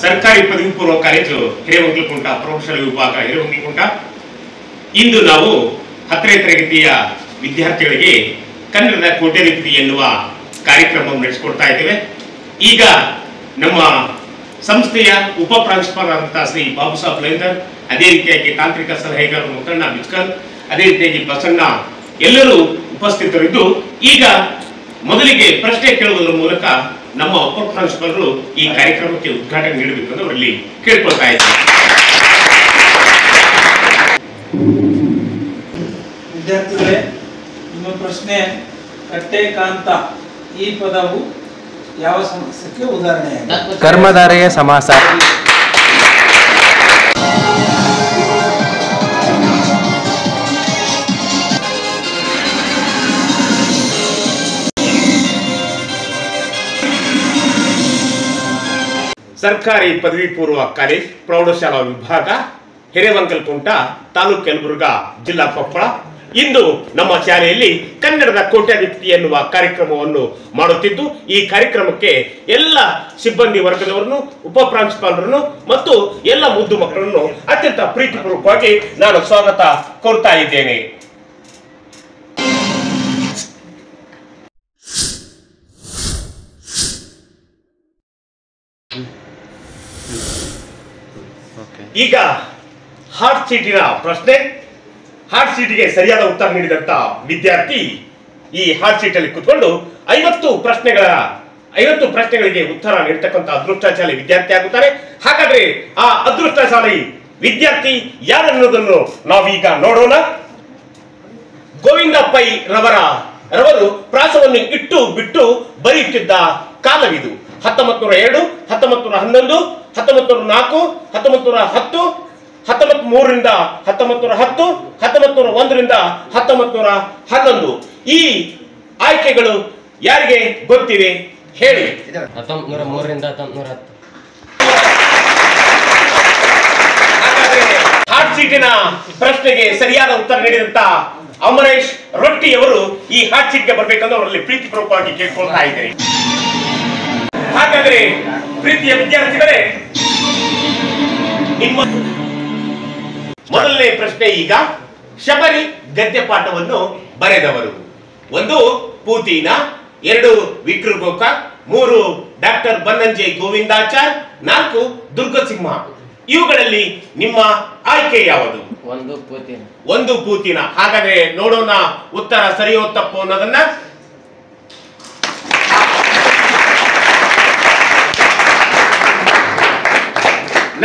ಸರ್ಕಾರಿ ಪದವಿ ಪೂರ್ವ ಕಾಲೇಜು ಹಿರೇಮಂಗಲಕುಂಟ ಪ್ರೌಢಶಾಲೆ ವಿಭಾಗ ಹಿರೇಮಂಗಲಕುಂಟ. ಇಂದು ನಾವು 10ನೇ ತರಗತಿಯ ವಿದ್ಯಾರ್ಥಿಗಳಿಗೆ ಕನ್ನಡದ ಕೋಟ್ಯಾಧಿಪತಿ ಎನ್ನುವ ಕಾರ್ಯಕ್ರಮವನ್ನು ನಡೆಸಿಕೊಡ್ತಾ ಇದ್ದೇವೆ. ಈಗ ನಮ್ಮ ಸಂಸ್ಥೆಯ ಉಪ ಪ್ರಾಂಶುಪಾಲರಾದಂತಹ ಶ್ರೀ ಬಾಬು ಸಾಬ್ ಲೈಂದರ್, ಅದೇ ರೀತಿಯಾಗಿ ತಾಂತ್ರಿಕ ಸಲಹೆಗಾರರು ಮುಖಂಡ ಬಿಚ್ಕಲ್, ಅದೇ ರೀತಿಯಾಗಿ ಬಸಣ್ಣ ಎಲ್ಲರೂ ಉಪಸ್ಥಿತರಿದ್ದು ಈಗ ಮೊದಲಿಗೆ ಪ್ರಶ್ನೆ ಕೇಳುವುದರ ಮೂಲಕ ನಮ್ಮ ಉಪ ಪ್ರಾಂಶುಪಾಲರು ಈ ಕಾರ್ಯಕ್ರಮಕ್ಕೆ ಉದ್ಘಾಟನೆ ನೀಡಬೇಕು ಎಂದು ಅವರಲ್ಲಿ ಕೇಳ್ಕೊಳ್ತಾ ಇದ್ದಾರೆ. ವಿದ್ಯಾರ್ಥಿಗಳೇ, ನಿಮ್ಮ ಪ್ರಶ್ನೆ ಕಟ್ಟೆಕಾಂತ ಈ ಪದವು ಯಾವ ಸಮಾಸಕ್ಕೆ ಉದಾಹರಣೆಯಾಗಿದೆ? ಕರ್ಮಧಾರೆಯ ಸಮಾಸ. ಸರ್ಕಾರಿ ಪದವಿ ಪೂರ್ವ ಕಾಲೇಜ್ ಪ್ರೌಢಶಾಲಾ ವಿಭಾಗ ಹಿರೇಮಂಗಲಕುಂಟ ತಾಲೂಕು ಯಲಬುರ್ಗಾ ಜಿಲ್ಲಾ ಕೊಪ್ಪಳ. ಇಂದು ನಮ್ಮ ಶಾಲೆಯಲ್ಲಿ ಕನ್ನಡದ ಕೋಟ್ಯಾಧಿಪತಿ ಎನ್ನುವ ಕಾರ್ಯಕ್ರಮವನ್ನು ಮಾಡುತ್ತಿದ್ದು, ಈ ಕಾರ್ಯಕ್ರಮಕ್ಕೆ ಎಲ್ಲ ಸಿಬ್ಬಂದಿ ವರ್ಗದವರನ್ನು, ಉಪ ಪ್ರಾಂಶುಪಾಲರನ್ನು ಮತ್ತು ಎಲ್ಲ ಮುದ್ದು ಮಕ್ಕಳನ್ನು ಅತ್ಯಂತ ಪ್ರೀತಿಪೂರ್ವಕವಾಗಿ ನಾನು ಸ್ವಾಗತ ಕೋರ್ತಾ ಇದ್ದೇನೆ. ಈಗ ಹಾರ್ಟ್ ಶೀಟಿನ ಪ್ರಶ್ನೆ. ಹಾರ್ಟ್ ಶೀಟಿಗೆ ಸರಿಯಾದ ಉತ್ತರ ನೀಡಿದಂತ ವಿದ್ಯಾರ್ಥಿ ಈ ಹಾರ್ಟ್ ಶೀಟ್ ಅಲ್ಲಿ ಕೂತ್ಕೊಂಡು 50 ಪ್ರಶ್ನೆಗಳಿಗೆ ಉತ್ತರ ನೀಡತಕ್ಕಂತ ಅದೃಷ್ಟಶಾಲಿ ವಿದ್ಯಾರ್ಥಿ ಆಗುತ್ತಾರೆ. ಹಾಗಾದ್ರೆ ಆ ಅದೃಷ್ಟಶಾಲಿ ವಿದ್ಯಾರ್ಥಿ ಯಾರನ್ನೋದನ್ನು ನಾವೀಗ ನೋಡೋಣ. ಗೋವಿಂದ ಪೈ ರವರು ಪ್ರಾಸವನ್ನು ಇಟ್ಟು ಬಿಟ್ಟು ಬರೆಯುತ್ತಿದ್ದ ಕಾಲವಿದು. 1902, 1911, 1904, 1910, 1903ರಿಂದ 1910, 1901ರಿಂದ 1911. ಈ ಆಯ್ಕೆಗಳು ಯಾರಿಗೆ ಗೊತ್ತಿವೆ ಹೇಳಿ. 1903ರಿಂದ 1910. ಹಾರ್ಟ್ ಶೀಟಿನ ಪ್ರಶ್ನೆಗೆ ಸರಿಯಾದ ಉತ್ತರ ನೀಡಿದಂತ ಅಮರೇಶ್ ರೊಟ್ಟಿ ಅವರು ಈ ಹಾರ್ಟ್ ಶೀಟ್ಗೆ ಬರ್ಬೇಕಂದ್ರೆ ಅವರಲ್ಲಿ ಪ್ರೀತಿಪೂರ್ವಕವಾಗಿ ಕೇಳ್ಕೊಳ್ತಾ ಇದ್ದಾರೆ. ಹಾಗಾದ್ರೆ ಪ್ರೀತಿಯ ವಿದ್ಯಾರ್ಥಿಗಳೇ, ನಿಮ್ಮ ಮೊದಲನೇ ಪ್ರಶ್ನೆ ಈಗ. ಶಬರಿ ಗದ್ಯ ಪಾಠವನ್ನು ಬರೆದವರು 1 ಪೂತಿನ, 2 ವಿಕ್ರಗೋಕ, 3 ಡಾಕ್ಟರ್ ಬನ್ನಂಜೆ ಗೋವಿಂದಾಚಾರ್, 4 ದುರ್ಗಸಿಂಹ. ಇವುಗಳಲ್ಲಿ ನಿಮ್ಮ ಆಯ್ಕೆ ಯಾವುದು? 1 ಪೂತಿನ. ಹಾಗಾದ್ರೆ ನೋಡೋಣ ಉತ್ತರ ಸರಿಯೋ ತಪ್ಪು ಅನ್ನೋದನ್ನ.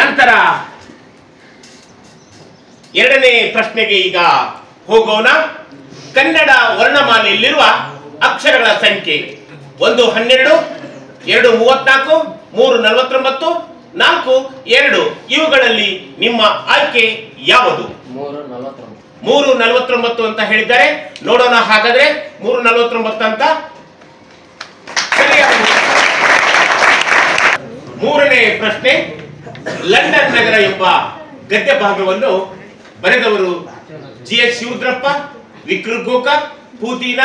ನಂತರ ಎರಡನೇ ಪ್ರಶ್ನೆಗೆ ಈಗ ಹೋಗೋಣ. ಕನ್ನಡ ವರ್ಣಮಾಲೆಯಲ್ಲಿರುವ ಅಕ್ಷರಗಳ ಸಂಖ್ಯೆ 1 12, 2 34, 3 49, 4 2. ಇವುಗಳಲ್ಲಿ ನಿಮ್ಮ ಆಯ್ಕೆ ಯಾವುದು? 3 49 ಅಂತ ಹೇಳಿದ್ದಾರೆ. ನೋಡೋಣ ಹಾಗಾದ್ರೆ 3 49 ಅಂತ ಸರಿಯಾದ. ಮೂರನೇ ಪ್ರಶ್ನೆ. ಲಂಡನ್ ನಗರ ಎಂಬ ಗದ್ಯ ಭಾಗವನ್ನು ಬರೆದವರು GH Shivarudrappa, ವಿಕ್ರಗೋಕ, Puthina,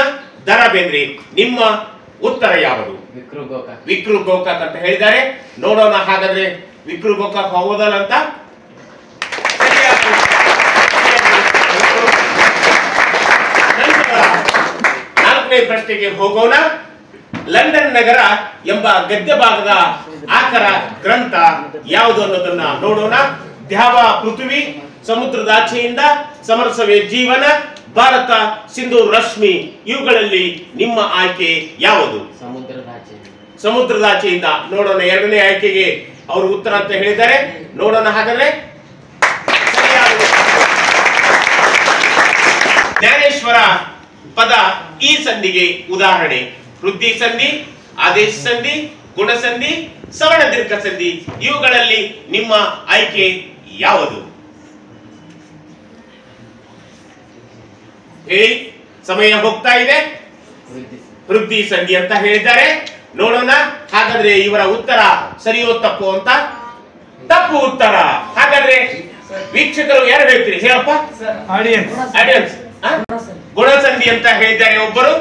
the Ra Bendre. ನಿಮ್ಮ ಉತ್ತರ ಯಾವುದು? ವಿಕ್ರಗೋಕ ಅಂತ ಹೇಳಿದ್ದಾರೆ. ನೋಡೋಣ ಹಾಗಾದ್ರೆ ವಿಕ್ರಗೋಕ ಹೌದಲ್ಲ ಅಂತ. ನಾಲ್ಕನೇ ಪ್ರಶ್ನೆಗೆ ಹೋಗೋಣ. ಲಂಡನ್ ನಗರ ಎಂಬ ಗದ್ಯ ಭಾಗದ ಆಕರ ಗ್ರಂಥ ಯಾವುದು ಅನ್ನೋದನ್ನ ನೋಡೋಣ. ದ್ಯಾವ ಪೃಥ್ವಿ, ಸಮುದ್ರದಾಚೆಯಿಂದ, ಸಮರಸವೇ ಜೀವನ, ಭಾರತ ಸಿಂಧು ರಶ್ಮಿ. ಇವುಗಳಲ್ಲಿ ನಿಮ್ಮ ಆಯ್ಕೆ ಯಾವುದು? ಸಮುದ್ರದಾಚೆಯಿಂದ. ನೋಡೋಣ. ಎರಡನೇ ಆಯ್ಕೆಗೆ ಅವರು ಉತ್ತರ ಅಂತ ಹೇಳಿದ್ದಾರೆ. ನೋಡೋಣ ಹಾಗಾದ್ರೆ. ಜ್ಞಾನೇಶ್ವರ ಪದ ಈ ಸಂಧಿಗೆ ಉದಾಹರಣೆ. ವೃದ್ಧಿ ಸಂಧಿ, ಆದೇಶ ಸಂಧಿ, ಗುಣಸಂಧಿ, ಸವರ್ಣ ದೀರ್ಘ ಸಂಧಿ. ಇವುಗಳಲ್ಲಿ ನಿಮ್ಮ ಆಯ್ಕೆ ಯಾವುದು? ಹೇಳಿ. ಸಮಯ ಹೋಗ್ತಾ ಇದೆ. ವೃದ್ಧಿ ಸಂಧಿ ಅಂತ ಹೇಳಿದ್ದಾರೆ. ನೋಡೋಣ ಹಾಗಾದ್ರೆ ಇವರ ಉತ್ತರ ಸರಿಯೋ ತಪ್ಪು ಅಂತ. ತಪ್ಪು ಉತ್ತರ. ಹಾಗಾದ್ರೆ ವೀಕ್ಷಕರು ಯಾರು ಹೇಳ್ತೀರಿ ಹೇಳಪ್ಪ? ಆಡಿಯನ್ಸ್. ಗುಣಸಂಧಿ ಅಂತ ಹೇಳಿದ್ದಾರೆ ಒಬ್ಬರು.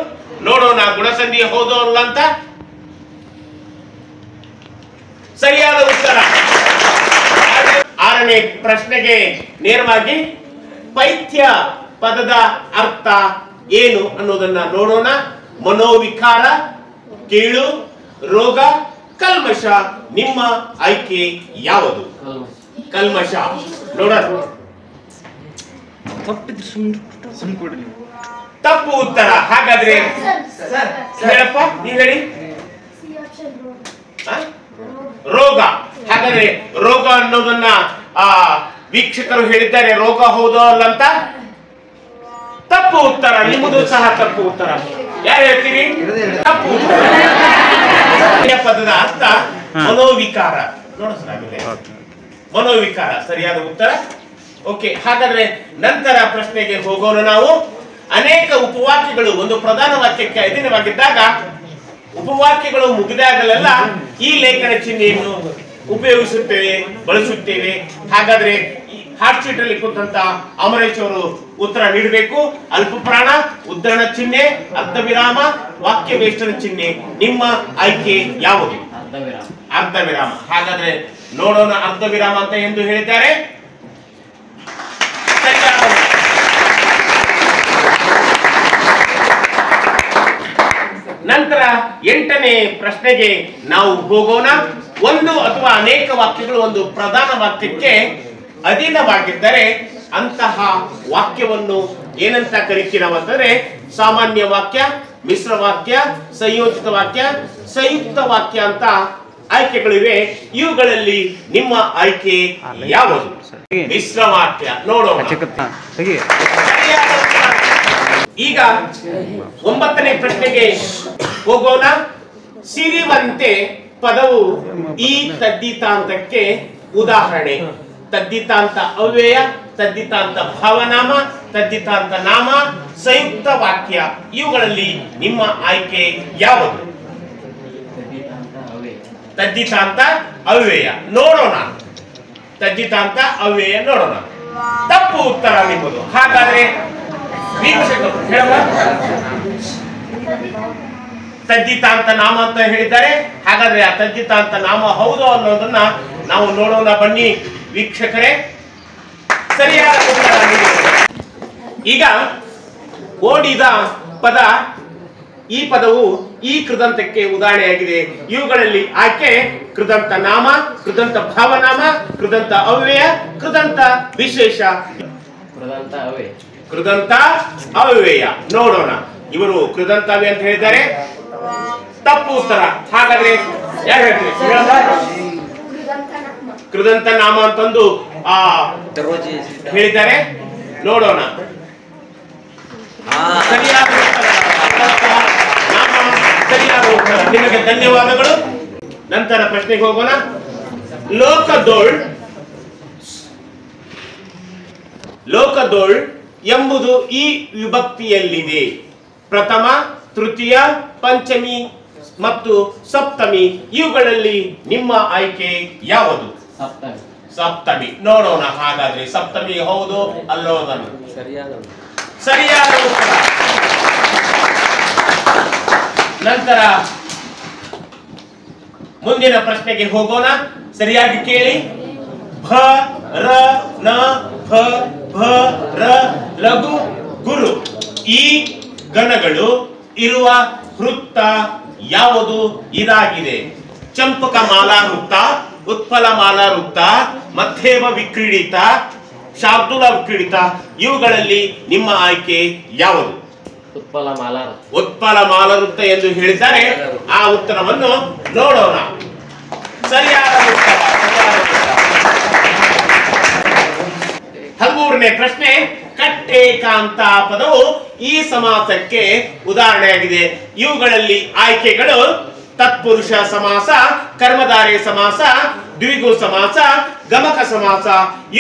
ನೋಡೋಣ ಗುಣಸಂಧಿ ಹೌದು ಅಲ್ಲ ಅಂತ. ಸರಿಯಾದ ಉತ್ತರ 6ನೇ ಪ್ರಶ್ನೆಗೆ ನೇರವಾಗಿ ಪೈಥ್ಯ ಪದದ ಅರ್ಥ ಏನು ಅನ್ನೋದನ್ನ ನೋಡೋಣ. ಮನೋವಿಕಾರ, ಕೀಳು, ರೋಗ, ಕಲ್ಮಶ. ನಿಮ್ಮ ಆಯ್ಕೆ ಯಾವುದು? ಕಲ್ಮಶ. ನೋಡೋಣ. ತಪ್ಪು ಉತ್ತರ. ಹಾಗಾದ್ರೆ ಹೇಳಪ್ಪ, ನೀವು ಹೇಳಿ. ರೋಗ. ಹಾಗಾದ್ರೆ ರೋಗ ಅನ್ನೋದನ್ನ ವೀಕ್ಷಕರು ಹೇಳಿದ್ದಾರೆ. ರೋಗ ಹೌದೋ ಅಲ್ಲ ಅಂತ? ತಪ್ಪು ಉತ್ತರ. ನಿಮ್ಮದು ಸಹ ತಪ್ಪು ಉತ್ತರ. ಯಾರು ಹೇಳ್ತೀರಿ? ತಪ್ಪು ಉತ್ತರ. ಪದದ ಅರ್ಥ ಮನೋವಿಕಾರ. ನೋಡಿಸಲಾಗಿದೆ, ಮನೋವಿಕಾರ ಸರಿಯಾದ ಉತ್ತರ. ಓಕೆ, ಹಾಗಾದ್ರೆ ನಂತರ ಪ್ರಶ್ನೆಗೆ ಹೋಗೋಣ ನಾವು. ಅನೇಕ ಉಪವಾಕ್ಯಗಳು ಒಂದು ಪ್ರಧಾನ ವಾಕ್ಯಕ್ಕೆ ಅಧೀನವಾಗಿದ್ದಾಗ ಉಪವಾಕ್ಯಗಳು ಮುಗಿದಾಗಲೆಲ್ಲ ಈ ಲೇಖನ ಚಿಹ್ನೆಯನ್ನು ಉಪಯೋಗಿಸುತ್ತೇವೆ, ಬಳಸುತ್ತೇವೆ. ಹಾಗಾದ್ರೆ ಹಾರ್ಟ್ ಶೀಟ್ ಅಲ್ಲಿ ಕುಂತ ಅಮರೇಶ್ ಅವರು ಉತ್ತರ ನೀಡಬೇಕು. ಅಲ್ಪ ಪ್ರಾಣ, ಉದ್ಧರಣ ಚಿಹ್ನೆ, ಅರ್ಧ ವಿರಾಮ, ವಾಕ್ಯ ವೇಷ್ಟನ ಚಿಹ್ನೆ. ನಿಮ್ಮ ಆಯ್ಕೆ ಯಾವುದು? ಅರ್ಧ ವಿರಾಮ. ಹಾಗಾದ್ರೆ ನೋಡೋಣ. ಅರ್ಧ ವಿರಾಮ ಅಂತ ಎಂದು ಹೇಳಿದ್ದಾರೆ. ನಂತರ 8ನೇ ಪ್ರಶ್ನೆಗೆ ನಾವು ಹೋಗೋಣ. ಒಂದು ಅಥವಾ ಅನೇಕ ವಾಕ್ಯಗಳು ಒಂದು ಪ್ರಧಾನ ವಾಕ್ಯಕ್ಕೆ ಅಧೀನವಾಗಿದ್ದರೆ ಅಂತಹ ವಾಕ್ಯವನ್ನು ಏನಂತ ಕರಿತೀವಿ ನಾವು ಅಂತಂದ್ರೆ ಸಾಮಾನ್ಯ ವಾಕ್ಯ, ಮಿಶ್ರ ವಾಕ್ಯ, ಸಂಯೋಜಿತ ವಾಕ್ಯ, ಸಂಯುಕ್ತ ವಾಕ್ಯ ಅಂತ ಆಯ್ಕೆಗಳಿವೆ. ಇವುಗಳಲ್ಲಿ ನಿಮ್ಮ ಆಯ್ಕೆ ಯಾವುದು? ಮಿಶ್ರ ವಾಕ್ಯ. ನೋಡೋಣ. ಈಗ 9ನೇ ಪ್ರಶ್ನೆಗೆ ಹೋಗೋಣ. ಸಿರಿವಂತೆ ಪದವು ಈ ತದ್ದಿತಾಂತಕ್ಕೆ ಉದಾಹರಣೆ. ತದ್ದಿತಾಂತ ಅವ್ಯಯ, ತದ್ದಿತಾಂತ ಭಾವನಾಮ, ತದ್ದಿತಾಂತ ನಾಮ, ಸಂಯುಕ್ತ ವಾಕ್ಯ. ಇವುಗಳಲ್ಲಿ ನಿಮ್ಮ ಆಯ್ಕೆ ಯಾವುದು? ತದ್ದಿತಾಂತ ಅವ್ಯಯ. ನೋಡೋಣ. ತದ್ದಿತಾಂತ ಅವ್ಯಯ ನೋಡೋಣ. ತಪ್ಪು ಉತ್ತರ ನಿಮ್ಮದು. ಹಾಗಾದ್ರೆ ವೀಕ್ಷಕರು ಹೇಳುವ ತದ್ದಿತಾಂತ ನಾಮ ಅಂತ ಹೇಳಿದ್ದಾರೆ. ಹಾಗಾದ್ರೆ ಆ ತದ್ದಿತಾಂತ ನಾಮ ಹೌದು ಅನ್ನೋದನ್ನ ನಾವು ನೋಡೋಣ. ಬನ್ನಿ ವೀಕ್ಷಕರೇ, ಸರಿಯಾದ ಉತ್ತರ. ಈಗ ಓಡಿದ ಪದ, ಈ ಪದವು ಈ ಕೃದಂತಕ್ಕೆ ಉದಾಹರಣೆಯಾಗಿದೆ. ಇವುಗಳಲ್ಲಿ ಆಯ್ಕೆ ಕೃದಂತ ನಾಮ, ಕೃದಂತ ಭಾವನಾಮ, ಕೃದಂತ ಅವ್ಯಯ, ಕೃದಂತ ವಿಶೇಷ. ಕೃದಂತ ಅವ್ಯಯ ನೋಡೋಣ. ಇವರು ಕೃದಂತ ಅವ್ಯಯ ಅಂತ ಹೇಳಿದ್ದಾರೆ. ತಪ್ಪು ಉತ್ತರ. ಹಾಗಾದ್ರೆ ಯಾರು ಹೇಳ್ತೀರಿ? ಕೃದಂತ ನಾಮ ಅಂತಂದು ಹೇಳಿದ್ದಾರೆ. ನೋಡೋಣ. ಸರಿಯಾದ ಉತ್ತರ. ನಾಮ ಸರಿಯಾದ ಉತ್ತರ. ನಿಮಗೆ ಧನ್ಯವಾದಗಳು. ನಂತರ ಪ್ರಶ್ನೆಗೆ ಹೋಗೋಣ. ಲೋಕದೋಳ್ ಎಂಬುದು ಈ ವಿಭಕ್ತಿಯಲ್ಲಿದೆ. ಪ್ರಥಮ, ತೃತೀಯ, ಪಂಚಮಿ ಮತ್ತು ಸಪ್ತಮಿ. ಇವುಗಳಲ್ಲಿ ನಿಮ್ಮ ಆಯ್ಕೆ ಯಾವುದು? ಸಪ್ತಮಿ. ನೋಡೋಣ. ಹಾಗಾದ್ರೆ ಸಪ್ತಮಿ ಹೌದು ಅಲ್ಲೋದನ್ನು ಸರಿಯಾದ ಉತ್ತರ. ನಂತರ ಮುಂದಿನ ಪ್ರಶ್ನೆಗೆ ಹೋಗೋಣ. ಸರಿಯಾಗಿ ಕೇಳಿ. ಭ ರ ನ ಭ ಭ ರ ಲಘು ಗುರು. ಈ ಗಣಗಳು ಇರುವ ವೃತ್ತ ಯಾವುದು? ಇದಾಗಿದೆ. ಚಂಪಕ ಮಾಲಾ ವೃತ್ತ, ಉತ್ಪಲ ಮಾಲಾ ವೃತ್ತ, ಮಧ್ಯಮ ವಿಕ್ರೀಡಿತ, ಶಾರ್ದೂಲ ವಿಕ್ರೀಡಿತ. ಇವುಗಳಲ್ಲಿ ನಿಮ್ಮ ಆಯ್ಕೆ ಯಾವುದು? ಉತ್ಪಲ ಮಾಲಾ ವೃತ್ತ ಎಂದು ಹೇಳಿದ್ದಾರೆ. ಆ ಉತ್ತರವನ್ನು ನೋಡೋಣ. ಸರಿಯಾದ ಉತ್ತರ. 13ನೇ ಪ್ರಶ್ನೆ. ಕಟ್ಟೇಕಾಂತ ಪದವು ಈ ಸಮಾಸಕ್ಕೆ ಉದಾಹರಣೆಯಾಗಿದೆ. ಇವುಗಳಲ್ಲಿ ಆಯ್ಕೆಗಳು ತತ್ಪುರುಷ ಸಮಾಸ, ಕರ್ಮಧಾರಯ ಸಮಾಸ, ದ್ವಿಗು ಸಮಾಸ, ಗಮಕ ಸಮಾಸ.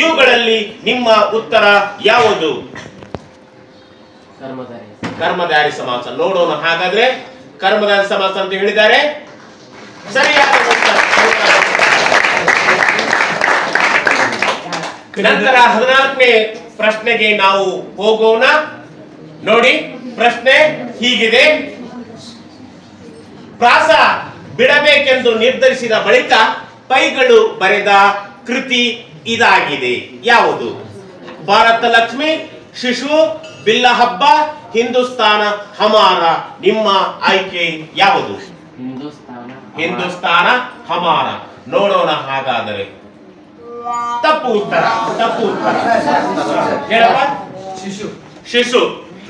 ಇವುಗಳಲ್ಲಿ ನಿಮ್ಮ ಉತ್ತರ ಯಾವುದು? ಕರ್ಮಧಾರಿ ಸಮಾಸ. ನೋಡೋಣ. ಹಾಗಾದ್ರೆ ಕರ್ಮಧಾರಿ ಸಮಾಸ ಅಂತ ಹೇಳಿದ್ದಾರೆ. ಸರಿಯಾದ ಉತ್ತರ. ನಂತರ 14ನೇ ಪ್ರಶ್ನೆಗೆ ನಾವು ಹೋಗೋಣ. ನೋಡಿ, ಪ್ರಶ್ನೆ ಹೀಗಿದೆ. ಪ್ರಾಸ ಬಿಡಬೇಕೆಂದು ನಿರ್ಧರಿಸಿದ ಬಳಿಕ ಪೈಗಳು ಬರೆದ ಕೃತಿ ಇದಾಗಿದೆ ಯಾವುದು? ಭಾರತ ಲಕ್ಷ್ಮಿ, ಶಿಶು, ಬಿಲ್ಲ ಹಬ್ಬ, ಹಿಂದೂಸ್ತಾನ ಹಮಾರ. ನಿಮ್ಮ ಆಯ್ಕೆ ಯಾವುದು? ಹಿಂದೂಸ್ತಾನ ಹಮಾರ. ನೋಡೋಣ ಹಾಗಾದರೆ. ತಪ್ಪು ಉತ್ತರ. ಹೇಳಪ್ಪ. ಶಿಶು.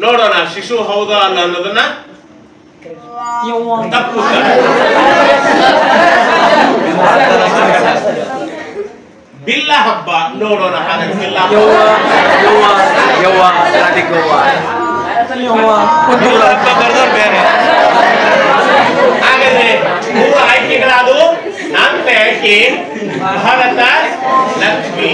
ನೋಡೋಣ ಶಿಶು ಹೌದಾ ಅಲ್ಲ ಅನ್ನೋದನ್ನ. ತಪ್ಪು ಉತ್ತರ. ಬಿಲ್ಲ ಹಬ್ಬ. ನೋಡೋಣ ಹಾಗಾದ್ರೆ ಬಿಲ್ಲ ಹಾಗಾದ್ರೆ 3 ಆಯ್ಕೆಗಳಾದವು. 4ನೇ ಆಯ್ಕೆ ಭಾರತ ಲಕ್ಷ್ಮಿ.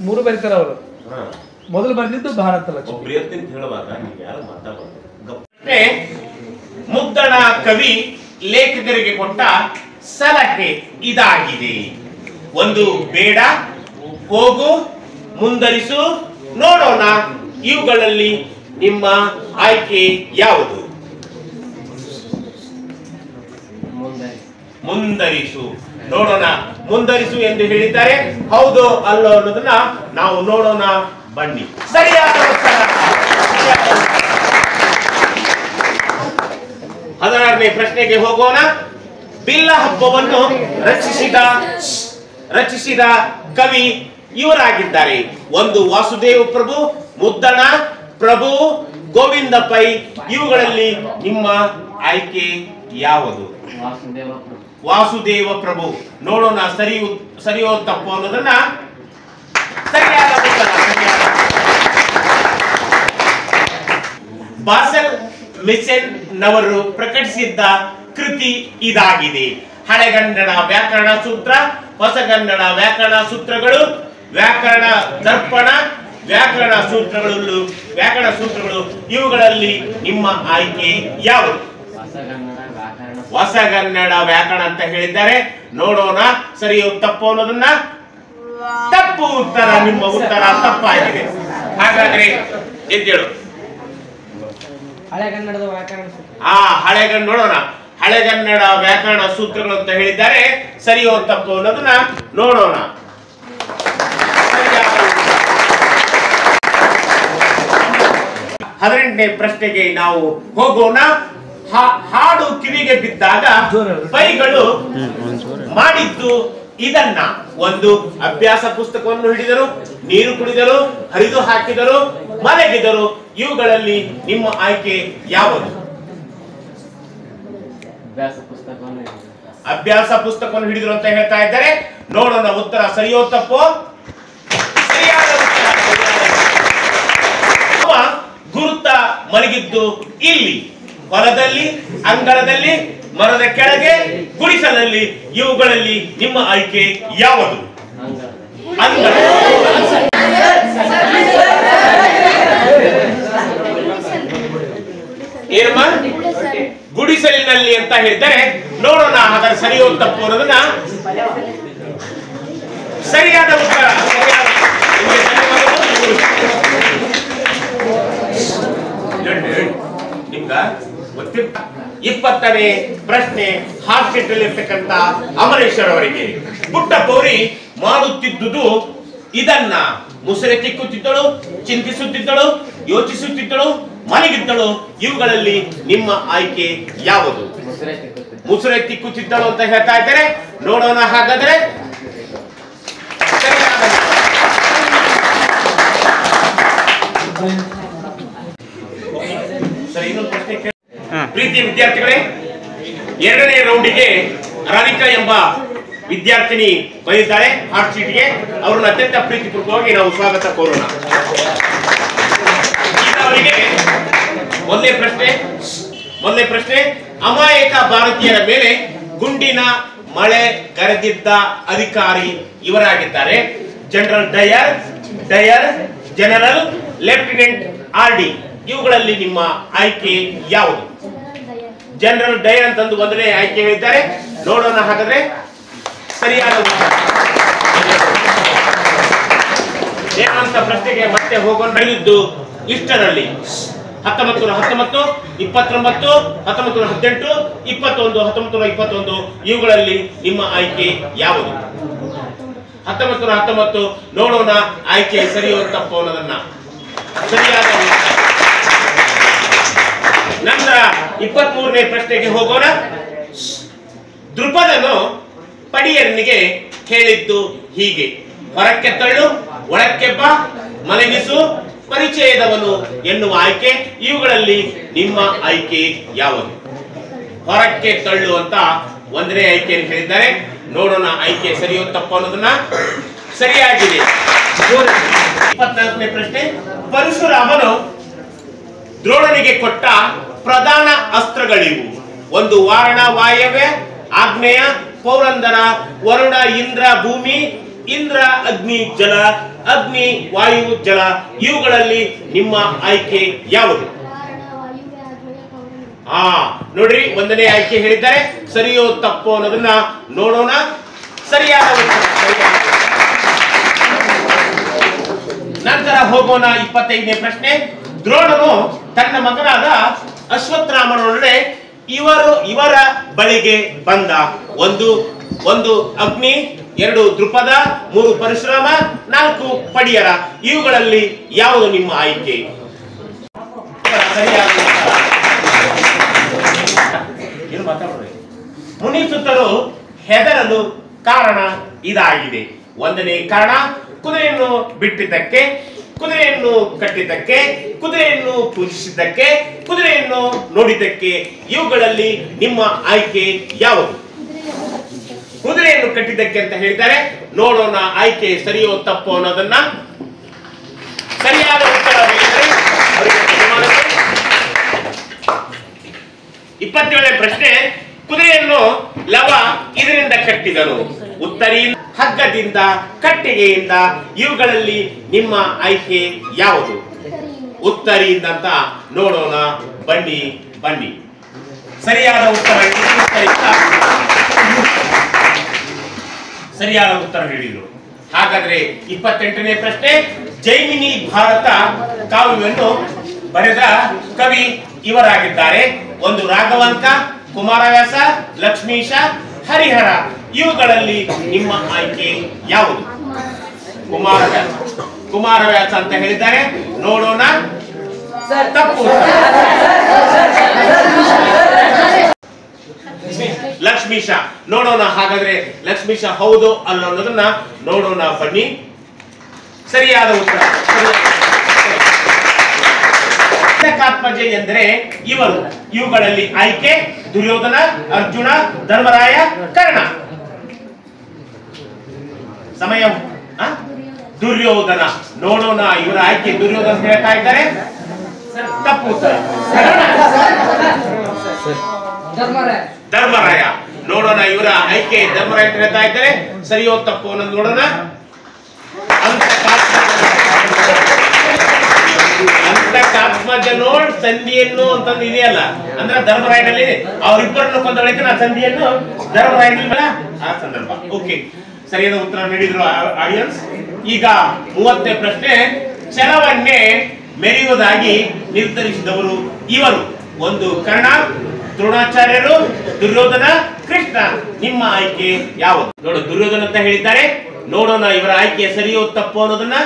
ಮೂರು ಬರೀತಾರ ಅವರು. ಮೊದಲು ಬಂದಿದ್ದು ಭಾರತ ಲಕ್ಷ್ಮಿ. ಮುದ್ದಣ ಕವಿ ಲೇಖಕರಿಗೆ ಕೊಟ್ಟ ಸಲಹೆ ಇದಾಗಿದೆ. ಒಂದು ಬೇಡ, ಹೋಗು, ಮುಂದರಿಸು, ನೋಡೋಣ. ಇವುಗಳಲ್ಲಿ ನಿಮ್ಮ ಆಯ್ಕೆ ಯಾವುದು? ಮುಂದರಿಸು. ನೋಡೋಣ. ಮುಂದರಿಸು ಎಂದು ಹೇಳಿದ್ದಾರೆ. ಹೌದು ಅಲ್ಲೋ ಅನ್ನೋದನ್ನ ನಾವು ನೋಡೋಣ ಬನ್ನಿ. ಸರಿಯಾದ ಉತ್ತರ. 16ನೇ ಪ್ರಶ್ನೆಗೆ ಹೋಗೋಣ. ಬಿಲ್ಲ ಹಬ್ಬವನ್ನು ರಚಿಸಿದ ಕವಿ ಇವರಾಗಿದ್ದಾರೆ. ಒಂದು ವಾಸುದೇವ ಪ್ರಭು, ಮುದ್ದಣ ಪ್ರಭು, ಗೋವಿಂದ ಪೈ. ಇವುಗಳಲ್ಲಿ ನಿಮ್ಮ ಆಯ್ಕೆ ಯಾವುದು? ವಾಸುದೇವ ಪ್ರಭು. ನೋಡೋಣ ಸರಿಯೋ ತಪ್ಪು ಅನ್ನೋದನ್ನ. ಸರಿಯಾದ ಉತ್ತರ. ಬಾಸೆಲ್ ಮಿಸೆನ್ ನವರು ಪ್ರಕಟಿಸಿದ್ದ ಕೃತಿ ಇದಾಗಿದೆ. ಹಳೆಗನ್ನಡ ವ್ಯಾಕರಣ ಸೂತ್ರ, ಹೊಸಗನ್ನಡ ವ್ಯಾಕರಣ ಸೂತ್ರಗಳು, ವ್ಯಾಕರಣ ದರ್ಪಣ, ವ್ಯಾಕರಣ ಸೂತ್ರಗಳು. ಇವುಗಳಲ್ಲಿ ನಿಮ್ಮ ಆಯ್ಕೆ ಯಾವುದು? ಹೊಸಗನ್ನಡ ವ್ಯಾಕರಣ ಅಂತ ಹೇಳಿದ್ದಾರೆ. ನೋಡೋಣ ಸರಿಯೋ ತಪ್ಪು ಅನ್ನೋದನ್ನ. ತಪ್ಪು ಉತ್ತರ. ನಿಮ್ಮ ಉತ್ತರ ತಪ್ಪಾಗಿದೆ. ಹಾಗಾದ್ರೆ ಎದ್ದೇಳು. ಹಳೆಗನ್ನಡದ ವ್ಯಾಕರಣ ನೋಡೋಣ. ಹಳೆಗನ್ನಡ ವ್ಯಾಕರಣ ಸೂತ್ರಗಳು ಅಂತ ಹೇಳಿದ್ದಾರೆ. ಸರಿಯೋ ತಪ್ಪು ಅನ್ನೋದನ್ನ ನೋಡೋಣ. 18ನೇ ಪ್ರಶ್ನೆಗೆ ನಾವು ಹೋಗೋಣ. ಹಾಡು ಕಿವಿಗೆ ಬಿದ್ದಾಗ ಪೈಗಳು ಮಾಡಿದ್ದು ಇದನ್ನ. ಒಂದು ಅಭ್ಯಾಸ ಪುಸ್ತಕವನ್ನು ಹಿಡಿದರು, ನೀರು ಕುಡಿದರು, ಹರಿದು ಹಾಕಿದರು, ಮಲಗಿದರು. ಇವುಗಳಲ್ಲಿ ನಿಮ್ಮ ಆಯ್ಕೆ ಯಾವುದು? ಅಭ್ಯಾಸ ಪುಸ್ತಕವನ್ನು ಹಿಡಿದರು ಅಂತ ಹೇಳ್ತಾ ಇದ್ದಾರೆ. ನೋಡೋಣ ಉತ್ತರ ಸರಿಯೋ ತಪ್ಪೋ? ಸರಿಯಾದ ಉತ್ತರ. ಗುರುತ ಮಲಗಿದ್ದು ಇಲ್ಲಿ, ಹೊಲದಲ್ಲಿ, ಅಂಗಳದಲ್ಲಿ, ಮರದ ಕೆಳಗೆ, ಗುಡಿಸಲಲ್ಲಿ. ಇವುಗಳಲ್ಲಿ ನಿಮ್ಮ ಆಯ್ಕೆ ಯಾವುದು? ಅಂಗಳ. ಏನಮ್ಮ? ಗುಡಿಸಲಿನಲ್ಲಿ ಅಂತ ಹೇಳ್ತಾರೆ. ನೋಡೋಣ ಹಾಗಾದ್ರೆ ಸರಿಯೋ ತಪ್ಪು ಅನ್ನೋದನ್ನ. ಸರಿಯಾದ ಉತ್ತರ. ನಿಮ್ಗ 20ನೇ ಪ್ರಶ್ನೆ ಹಾರ್ಟ್ ಶೀಟ್ ಅಲ್ಲಿ ಇರ್ತಕ್ಕಂತ ಅಮರೇಶ್ವರ್ ಅವರಿಗೆ. ಪುಟ್ಟ ಪೌರಿ ಮಾಡುತ್ತಿದ್ದುದು ಇದನ್ನ. ಮುಸುರೆ ತಿಕ್ಕುತ್ತಿದ್ದಳು, ಚಿಂತಿಸುತ್ತಿದ್ದಳು, ಯೋಚಿಸುತ್ತಿದ್ದಳು, ಮಲಗಿದ್ದಳು. ಇವುಗಳಲ್ಲಿ ನಿಮ್ಮ ಆಯ್ಕೆ ಯಾವುದು? ಮುಸುರೆ ತಿಕ್ಕುತ್ತಿದ್ದಳು ಅಂತ ಹೇಳ್ತಾ ಇದ್ದಾರೆ. ನೋಡೋಣ ಹಾಗಾದ್ರೆ. ಸರಿ, ಇನ್ನೊಂದು ಪ್ರಶ್ನೆ. ಪ್ರೀತಿಯ ವಿದ್ಯಾರ್ಥಿಗಳೇ, 2ನೇ ರೌಂಡಿಗೆ ರಾಧಿಕಾ ಎಂಬ ವಿದ್ಯಾರ್ಥಿನಿ ಬಂದಿದ್ದಾರೆ ಹಾರ್ಟ್ ಶೀಟ್ಗೆ. ಅವರನ್ನು ಅತ್ಯಂತ ಪ್ರೀತಿಪೂರ್ವಕವಾಗಿ ನಾವು ಸ್ವಾಗತ ಕೋರೋಣ. ಈಗ ಅವರಿಗೆ ಮೊದಲನೇ ಪ್ರಶ್ನೆ. ಅಮಾಯಕ ಭಾರತೀಯರ ಮೇಲೆ ಗುಂಡಿನ ಮಳೆ ಗರೆದಿದ್ದ ಅಧಿಕಾರಿ ಇವರಾಗಿದ್ದಾರೆ. General Dyer, general lieutenant RD. ಇವುಗಳಲ್ಲಿ ನಿಮ್ಮ ಆಯ್ಕೆ ಯಾವುದು? ಜನರಲ್ ಡಯರ್ ಅಂತಂದು ಒಂದನೇ ಆಯ್ಕೆ ಹೇಳಿದ್ದಾರೆ. ನೋಡೋಣ ಹಾಗಾದ್ರೆ. ಸರಿಯಾದ ಏನಂತ ಪ್ರಶ್ನೆಗೆ ಮತ್ತೆ ಹೋಗೋಣ. ನಡೆದಿದ್ದು ಇಷ್ಟರಲ್ಲಿ 1919, 29, 1918, 21, 1921 ಇವುಗಳಲ್ಲಿ ನಿಮ್ಮ ಆಯ್ಕೆ ಯಾವುದು? 1919 ನೋಡೋಣ ಆಯ್ಕೆ ಸರಿಯೋ ತಪ್ಪು ಅನ್ನೋದನ್ನ. ಸರಿಯಾದ ನಂತರ 23ನೇ ಪ್ರಶ್ನೆಗೆ ಹೋಗೋಣ. ದೃಪದನು ಪಡಿಯರನಿಗೆ ಹೇಳಿದ್ದು ಹೀಗೆ: ಹೊರಕ್ಕೆ ತಳ್ಳು, ಒಳಕ್ಕೆ ಬಾ, ಮಲಗಿಸು, ಪರಿಚಯದವನು ಎನ್ನುವ ಆಯ್ಕೆ. ಇವುಗಳಲ್ಲಿ ನಿಮ್ಮ ಆಯ್ಕೆ ಯಾವುದು? ಹೊರಕ್ಕೆ ತಳ್ಳು ಅಂತ ಒಂದನೇ ಆಯ್ಕೆಯನ್ನು ಹೇಳಿದ್ದಾರೆ. ನೋಡೋಣ ಆಯ್ಕೆ ಸರಿಯೋ ತಪ್ಪು ಅನ್ನೋದನ್ನ. ಸರಿಯಾಗಿದೆ. 24ನೇ ಪ್ರಶ್ನೆ. ಪರಶುರಾಮನು ದ್ರೋಣನಿಗೆ ಕೊಟ್ಟ ಪ್ರಧಾನ ಅಸ್ತ್ರಗಳಿವು: 1 ವಾರಣ, ವಾಯವ್ಯ, ಆಗ್ನೇಯ, ಪೌರಂದರ, ವರುಣ, ಇಂದ್ರ, ಭೂಮಿ, ಇಂದ್ರ, ಅಗ್ನಿ, ಜಲ, ಅಗ್ನಿ, ವಾಯು, ಜಲ. ಇವುಗಳಲ್ಲಿ ನಿಮ್ಮ ಆಯ್ಕೆ ಯಾವುದು? ನೋಡ್ರಿ, ಒಂದನೇ ಆಯ್ಕೆ ಹೇಳಿದ್ದಾರೆ. ಸರಿಯೋ ತಪ್ಪು ಅನ್ನೋದನ್ನ ನೋಡೋಣ. ಸರಿಯಾದ ಉತ್ತರ. ನಂತರ ಹೋಗೋಣ 25ನೇ ಪ್ರಶ್ನೆ. ದ್ರೋಣನು ತನ್ನ ಮಗನಾದ ಅಶ್ವತ್ಥಾಮನೊಡನೆ ಇವರ ಬಳಿಗೆ ಬಂದ. 1 ಅಗ್ನಿ, 2 ದೃಪದ, 3 ಪರಶುರಾಮ, 4 ಪಡಿಯರ. ಇವುಗಳಲ್ಲಿ ಯಾವುದು ನಿಮ್ಮ ಆಯ್ಕೆ? ಸರಿಯಾದ ಮುನಿಸುತ್ತರು ಹೆದರಲು ಕಾರಣ ಇದಾಗಿದೆ. 1ನೇ ಕಾರಣ ಕುದುರೆಯನ್ನು ಬಿಟ್ಟಿದ್ದಕ್ಕೆ, ಕುದುರೆಯನ್ನು ಕಟ್ಟಿದ್ದಕ್ಕೆ, ಕುದುರೆಯನ್ನು ಪೂಜಿಸಿದ್ದಕ್ಕೆ, ಕುದುರೆಯನ್ನು ನೋಡಿದ್ದಕ್ಕೆ. ಇವುಗಳಲ್ಲಿ ನಿಮ್ಮ ಆಯ್ಕೆ ಯಾವುದು? ಕುದುರೆಯನ್ನು ಕಟ್ಟಿದ್ದಕ್ಕೆ ಅಂತ ಹೇಳಿದ್ದಾರೆ. ನೋಡೋಣ ಆಯ್ಕೆ ಸರಿಯೋ ತಪ್ಪು ಅನ್ನೋದನ್ನ. ಸರಿಯಾದ ಉತ್ತರ. 27ನೇ ಪ್ರಶ್ನೆ. ಕುದುರೆಯನ್ನು ಲವ ಇದರಿಂದ ಕಟ್ಟಿದನು: ಉತ್ತರಿಯಿಂದ, ಹಗ್ಗದಿಂದ, ಕಟ್ಟಿಗೆಯಿಂದ. ಇವುಗಳಲ್ಲಿ ನಿಮ್ಮ ಆಯ್ಕೆ ಯಾವುದು? ಉತ್ತರಿಯಿಂದ ಅಂತ ನೋಡೋಣ. ಬನ್ನಿ. ಸರಿಯಾದ ಉತ್ತರ. ಸರಿಯಾದ ಉತ್ತರ ಹೇಳಿದರು. ಹಾಗಾದ್ರೆ 28ನೇ ಪ್ರಶ್ನೆ. ಜೈಮಿನಿ ಭಾರತ ಕಾವ್ಯವನ್ನು ಬರೆದ ಕವಿ ಇವರಾಗಿದ್ದಾರೆ: 1 ರಾಘವಾಂಕ, ಕುಮಾರವ್ಯಾಸ, ಲಕ್ಷ್ಮೀಶ, ಹರಿಹರ. ಇವುಗಳಲ್ಲಿ ನಿಮ್ಮ ಆಯ್ಕೆ ಯಾವುದು? ಕುಮಾರವ್ಯಾಸ ಅಂತ ಹೇಳಿದ್ದಾರೆ. ನೋಡೋಣ. ತಪ್ಪು. ಲಕ್ಷ್ಮೀಶ. ನೋಡೋಣ ಹಾಗಾದ್ರೆ ಲಕ್ಷ್ಮೀಶ ಹೌದು ಅಲ್ಲ ಅನ್ನೋದನ್ನ ನೋಡೋಣ. ಬನ್ನಿ. ಸರಿಯಾದ ಉತ್ತರ. ಆತ್ಮಜೆ ಎಂದರೆ ಇವುಗಳಲ್ಲಿ ಆಯ್ಕೆ ದುರ್ಯೋಧನ, ಅರ್ಜುನ, ಧರ್ಮರಾಯ, ಕರ್ಣ. ಸಮಯ. ದುರ್ಯೋಧನ. ನೋಡೋಣ ಇವರ ಆಯ್ಕೆ. ದುರ್ಯೋಧನ ಹೇಳ್ತಾ ಇದ್ದಾರೆ. ತಪ್ಪು ಉತ್ತರ. ಧರ್ಮರಾಯ. ನೋಡೋಣ ಇವರ ಆಯ್ಕೆ. ಧರ್ಮರಾಯ ಹೇಳ್ತಾ ಇದ್ದಾರೆ. ಸರಿಯೋ ತಪ್ಪು ಅನ್ನೋದು ನೋಡೋಣ. ಅಂತಕಾತ್ಮಜನೋಳ್ ಸಂಧಿಯನ್ನು ಅಂತಂದು ಇದೆಯಲ್ಲ, ಅಂದ್ರೆ ಧರ್ಮರಾಯನಲ್ಲಿ ಅವರಿಬ್ಬರನ್ನು ಕೊಂದೊಳಕ್ಕೆ ನಾ ಸಂಧಿಯನ್ನು ಧರ್ಮರಾಯನಲ್ಲಿ ಆ ಸಂದರ್ಭ. ಓಕೆ, ಸರಿಯಾದ ಉತ್ತರ ನೀಡಿದ್ರು ಆಡಿಯನ್ಸ್. ಈಗ 30ನೇ ಪ್ರಶ್ನೆ. ಛಲವನ್ನೇ ಮೆರೆಯುವುದಾಗಿ ನಿರ್ಧರಿಸಿದವರು ಇವರು: 1 ಕರ್ಣ, ದ್ರೋಣಾಚಾರ್ಯರು, ದುರ್ಯೋಧನ, ಕೃಷ್ಣ. ನಿಮ್ಮ ಆಯ್ಕೆ ಯಾವುದು? ನೋಡು, ದುರ್ಯೋಧನ ಅಂತ ಹೇಳಿದ್ದಾರೆ. ನೋಡೋಣ ಇವರ ಆಯ್ಕೆ ಸರಿಯೋ ತಪ್ಪು ಅನ್ನೋದನ್ನ.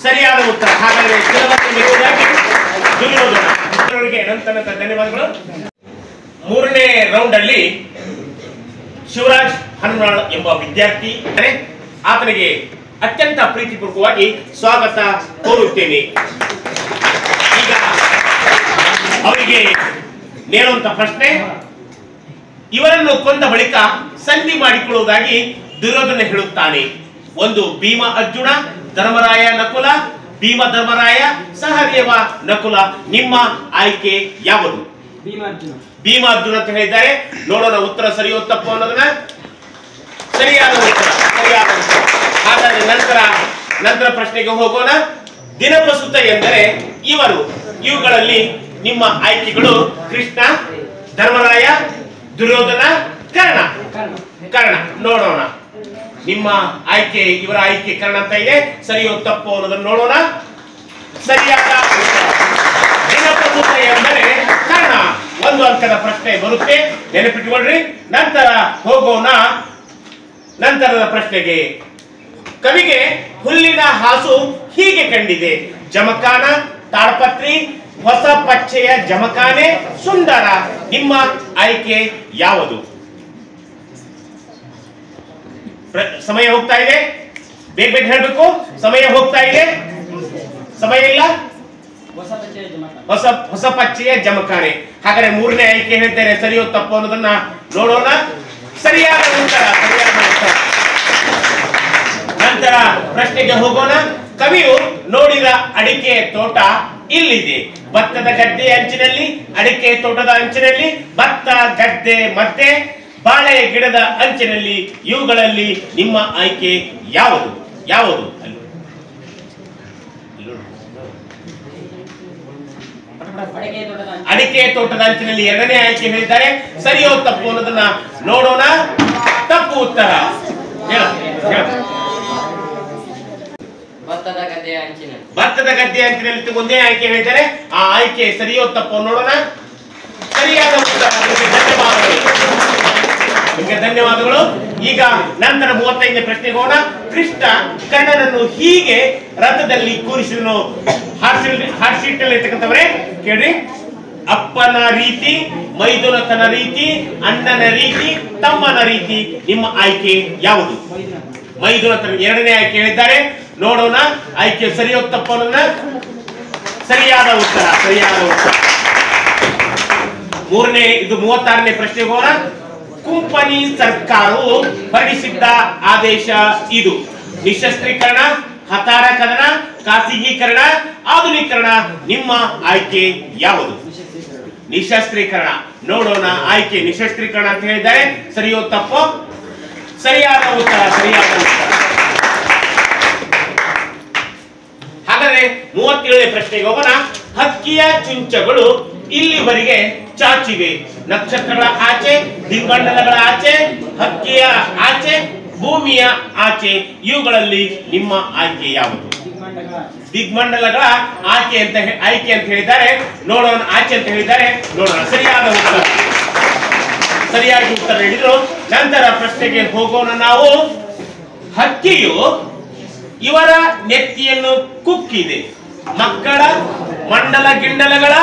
ಸರಿಯಾದ ಉತ್ತರ. ಹಾಗಾದ್ರೆ ಛಲವನ್ನೇ ಮೆರೆಯುವುದಾಗಿ ದುರ್ಯೋಧನ. ಅನಂತ ಧನ್ಯವಾದಗಳು. 3ನೇ ರೌಂಡ್ ಅಲ್ಲಿ ಶಿವರಾಜ್ ಹನುಮಾಳ್ ಎಂಬ ವಿದ್ಯಾರ್ಥಿ, ಆತನಿಗೆ ಅತ್ಯಂತ ಪ್ರೀತಿಪೂರ್ವಕವಾಗಿ ಸ್ವಾಗತ ಕೋರುತ್ತೇನೆ. ಈಗ ಅವರಿಗೆ ನೇರುವಂತ ಪ್ರಶ್ನೆ: ಇವರನ್ನು ಕೊಂದ ಬಳಿಕ ಸಂಧಿ ಮಾಡಿಕೊಳ್ಳುವುದಾಗಿ ದುರ್ಯೋಧನ ಹೇಳುತ್ತಾನೆ. 1 ಭೀಮ ಅರ್ಜುನ, ಧರ್ಮರಾಯ ನಕುಲ, ಭೀಮ ಧರ್ಮರಾಯ, ಸಹದೇವ ನಕುಲ. ನಿಮ್ಮ ಆಯ್ಕೆ ಯಾವುದು? ಭೀಮ ಅರ್ಜುನ ಅಂತ ಹೇಳಿದ್ದಾರೆ. ನೋಡೋಣ ಉತ್ತರ ಸರಿಯೋ ತಪ್ಪು ಅನ್ನೋದನ್ನ. ಸರಿಯಾದ ಉತ್ತರ. ಹಾಗಾದ್ರೆ ನಂತರ ಪ್ರಶ್ನೆಗೆ ಹೋಗೋಣ. ದಿನಪಸುತ ಎಂದರೆ ಇವುಗಳಲ್ಲಿ ನಿಮ್ಮ ಆಯ್ಕೆಗಳು: ಕೃಷ್ಣ, ಧರ್ಮರಾಯ, ದುರ್ಯೋಧನ, ಕರ್ಣ. ನೋಡೋಣ ನಿಮ್ಮ ಆಯ್ಕೆ. ಇವರ ಆಯ್ಕೆ ಕರ್ಣ ಅಂತ ಇದೆ. ಸರಿಯೋ ತಪ್ಪು ಅನ್ನೋದನ್ನು ನೋಡೋಣ. ಸರಿಯಾದ ದಿನಪಸುತ ಎಂದರೆ ಕರ್ಣ. 1 ಅಂಕದ ಪ್ರಶ್ನೆ ಬರುತ್ತೆ, ನೆನಪಿಟ್ಟುಕೊಳ್ಳ್ರಿ. ನಂತರ ಹೋಗೋಣ ನಂತರದ ಪ್ರಶ್ನೆಗೆ. ಕವಿಗೆ ಹುಲ್ಲಿನ ಹಾಸು ಹೀಗೆ ಕಂಡಿದೆ, ಜಮಖಾನ, ತಾಡಪತ್ರಿ, ಹೊಸ ಪಚ್ಚೆಯ ಜಮಖಾನೆ, ಸುಂದರ. ನಿಮ್ಮ ಆಯ್ಕೆ ಯಾವುದು? ಸಮಯ ಹೋಗ್ತಾ ಇದೆ, ಬೇಗ ಬೇಗ ಹೇಳಬೇಕು. ಸಮಯ ಹೋಗ್ತಾ ಇದೆ, ಸಮಯ ಇಲ್ಲ. ಹೊಸ ಪಚ್ಚೆಯ ಜಮಖಾನೆ. ಹಾಗಾದ್ರೆ ಮೂರನೇ ಆಯ್ಕೆ ಹೇಳ್ತೇನೆ, ಸರಿಯೋ ತಪ್ಪು ಅನ್ನೋದನ್ನ ನೋಡೋಣ. ಸರಿಯಾದ ಉತ್ತರ. ನಂತರ ಪ್ರಶ್ನೆಗೆ ಹೋಗೋಣ. ಕವಿಯು ನೋಡಿದ ಅಡಿಕೆ ತೋಟ ಇಲ್ಲಿದೆ, ಭತ್ತದ ಗದ್ದೆ ಅಂಚಿನಲ್ಲಿ, ಅಡಿಕೆ ತೋಟದ ಅಂಚಿನಲ್ಲಿ, ಭತ್ತ ಗದ್ದೆ ಮಧ್ಯೆ, ಬಾಳೆ ಗಿಡದ ಅಂಚಿನಲ್ಲಿ. ಇವುಗಳಲ್ಲಿ ನಿಮ್ಮ ಆಯ್ಕೆ ಯಾವುದು? ಯಾವುದು? ಅಡಿಕೆ ತೋಟದ ಅಂಚಿನಲ್ಲಿ ಎರಡನೇ ಆಯ್ಕೆ ಹೇಳಿದ್ದಾರೆ. ಸರಿಯೋ ತಪ್ಪು ಅನ್ನೋದನ್ನ ನೋಡೋಣ. ತಪ್ಪು ಉತ್ತರ. ಭತ್ತದ ಗದ್ದೆಯ ಅಂಚಿನಲ್ಲಿ. ಭತ್ತದ ಗದ್ದೆಯ ಅಂಚಿನಲ್ಲಿ ಒಂದೇ ಆಯ್ಕೆ ಹೇಳಿದ್ದಾರೆ. ಆ ಆಯ್ಕೆ ಸರಿಯೋ ತಪ್ಪು ನೋಡೋಣ. ಸರಿಯಾದ ಉತ್ತರ. ನಿಮಗೆ ಧನ್ಯವಾದಗಳು. ಈಗ ನಂತರ 35ನೇ ಪ್ರಶ್ನೆಗೆ ಹೋಗೋಣ. ಕೃಷ್ಣ ಕರ್ಣನನ್ನು ಹೀಗೆ ರಥದಲ್ಲಿ ಕೂರಿಸಿದನು. ಹಾಟ್ ಶೀಟ್ ಅಲ್ಲಿ ಇರ್ತಕ್ಕಂಥವರೇ ಕೇಳ್ರಿ. ಅಪ್ಪನ ರೀತಿ, ಮೈದುನತನ ರೀತಿ, ಅಣ್ಣನ ರೀತಿ, ತಮ್ಮನ ರೀತಿ. ನಿಮ್ಮ ಆಯ್ಕೆ ಯಾವುದು? ಮೈದುನತನ ಎರಡನೇ ಆಯ್ಕೆ ಹೇಳಿದ್ದಾರೆ. ನೋಡೋಣ ಆಯ್ಕೆ ಸರಿಯೋ ತಪ್ಪು ಅನ್ನೋದನ್ನ. ಸರಿಯಾದ ಉತ್ತರ. ಸರಿಯಾದ ಉತ್ತರ. ಮೂರನೇ ಇದು 36ನೇ ಪ್ರಶ್ನೆಗೆ ಹೋಗೋಣ. ಕುಂಪನಿ ಸರ್ಕಾರವು ಹೊರಡಿಸಿದ್ದ ಆದೇಶ ಇದು. ನಿಶಸ್ತ್ರೀಕರಣ, ಹತಾರ ಕದನ, ಖಾಸಗೀಕರಣ, ಆಧುನೀಕರಣ. ನಿಮ್ಮ ಆಯ್ಕೆ ಯಾವುದು? ನಿಶಸ್ತ್ರೀಕರಣ. ನೋಡೋಣ ಆಯ್ಕೆ ನಿಶಸ್ತ್ರೀಕರಣ ಅಂತ ಹೇಳಿದ್ದಾರೆ. ಸರಿಯೋ ತಪ್ಪು? ಸರಿಯಾದ ಉತ್ತರ. ಸರಿಯಾದ ಉತ್ತರ. ಹಾಗಾದ್ರೆ 37ನೇ ಪ್ರಶ್ನೆಗೆ ಹೋಗೋಣ. ಹಕ್ಕಿಯ ಚುಂಚಗಳು ಇಲ್ಲಿವರೆಗೆ ಚಾಚಿವೆ, ನಕ್ಷತ್ರಗಳ ಆಚೆ, ದಿಗ್ಮಂಡಲಗಳ ಆಚೆ, ಹಕ್ಕಿಯ ಆಚೆ, ಭೂಮಿಯ ಆಚೆ. ಇವುಗಳಲ್ಲಿ ನಿಮ್ಮ ಆಯ್ಕೆ ಯಾವುದು? ದಿಗ್ಮಂಡಲಗಳ ಆಚೆ ಅಂತ ಆಯ್ಕೆ ಅಂತ ಹೇಳಿದ್ದಾರೆ. ನೋಡೋಣ ಆಚೆ ಅಂತ ಹೇಳಿದ್ದಾರೆ. ನೋಡೋಣ ಸರಿಯಾದ ಉತ್ತರ. ಸರಿಯಾಗಿ ಉತ್ತರ ನೀಡಿದ್ರು. ನಂತರ ಪ್ರಶ್ನೆಗೆ ಹೋಗೋಣ ನಾವು. ಹಕ್ಕಿಯು ಇವರ ನೆತ್ತಿಯನ್ನು ಕುಕ್ಕಿದೆ, ಮಕ್ಕಳ, ಮಂಡಲ ಗಿಂಡಲಗಳ,